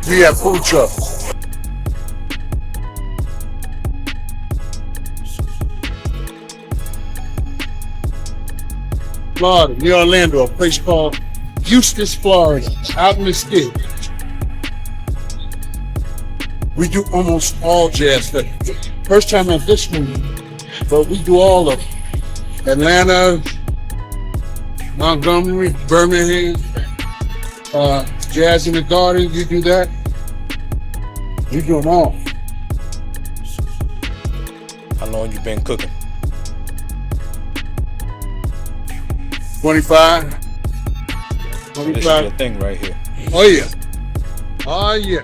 We have food truck. Florida, near Orlando, a place called Eustis, Florida, out in the state. We do almost all jazz festivals. First time at this one, but we do all of them. Atlanta, Montgomery, Birmingham, Jazz in the Garden, you do that. You do them all. How long you been cooking? 25. This is your thing right here. Oh yeah. Oh yeah.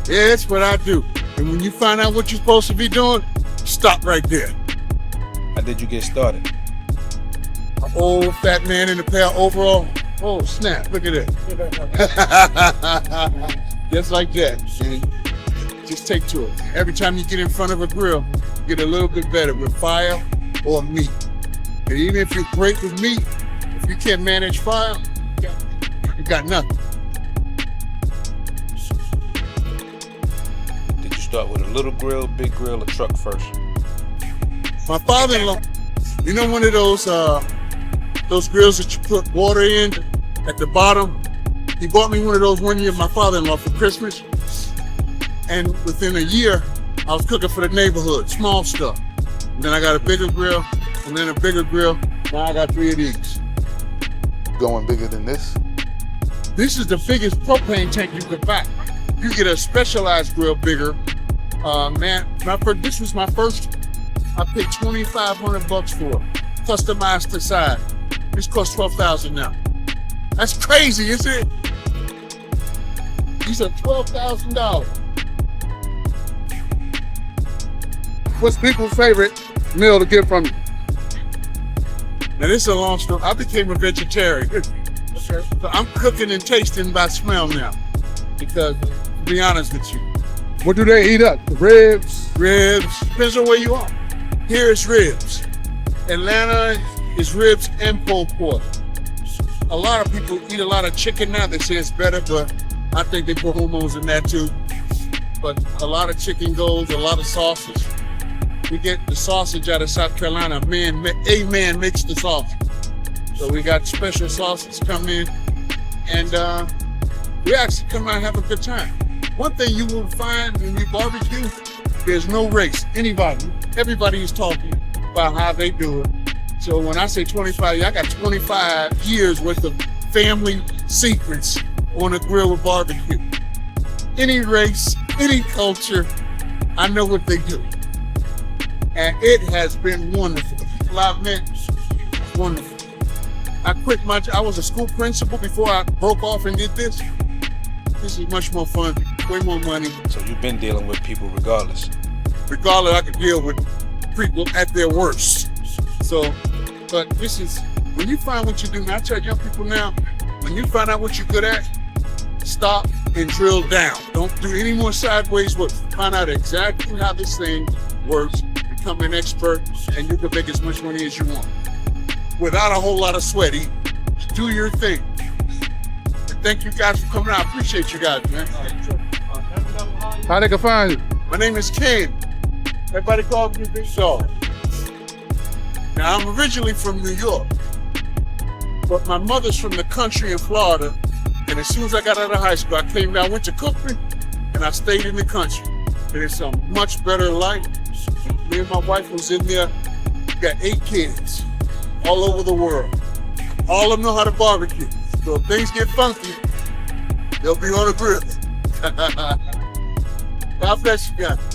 Yeah, that's what I do. And when you find out what you're supposed to be doing, stop right there. How did you get started? An old fat man in a pair of overalls. Oh snap, look at that. Just like that. And just take to it. Every time you get in front of a grill, get a little bit better with fire or meat. And even if you're great with meat, if you can't manage fire, you got nothing. Did you start with a little grill, big grill, or truck first? My father-in-law, you know one of those grills that you put water in at the bottom? He bought me one of those one year, my father-in-law, for Christmas. And within a year, I was cooking for the neighborhood, small stuff. And then I got a bigger grill, and then a bigger grill. Now I got 3 of these. Going bigger than this? This is the biggest propane tank you could buy. You get a specialized grill bigger. This was my first. I paid $2,500 for it, customized to size. This costs $12,000 now. That's crazy, isn't it? These are $12,000. What's people's favorite meal to get from you? Now this is a long story. I became a vegetarian. So I'm cooking and tasting by smell now. Because, to be honest with you, what do they eat up? Ribs? Ribs. Depends on where you are. Here it's ribs. Atlanta is ribs and pulled pork. A lot of people eat a lot of chicken now. They say it's better, but I think they put hormones in that too. But a lot of chicken goes, a lot of sausage. We get the sausage out of South Carolina. A man makes the sausage. So we got special sausage come in, and we actually come out and have a good time. One thing you will find when you barbecue, there's no race. Everybody is talking about how they do it. So when I say 25, I got 25 years worth of family secrets on a grill with barbecue. Any race, any culture, I know what they do. And it has been wonderful. I've met, wonderful. I was a school principal before I broke off and did this. This is much more fun, way more money. So you've been dealing with people regardless? Regardless, I could deal with people at their worst. So, but this is, when you find what you do, and I tell young people now, when you find out what you're good at, stop and drill down. Don't do any more sideways work. Find out exactly how this thing works, become an expert, and you can make as much money as you want. Without a whole lot of sweat. Do your thing. And thank you guys for coming out. I appreciate you guys, man. How they can find you? My name is Ken. Everybody calls me Big Shaw. Now, I'm originally from New York, but my mother's from the country in Florida, and as soon as I got out of high school, I came down, went to Cookman, and I stayed in the country. And it's a much better life. Me and my wife was in there, got 8 kids, all over the world. All of them know how to barbecue. So if things get funky, they'll be on the grill. God bless you guys.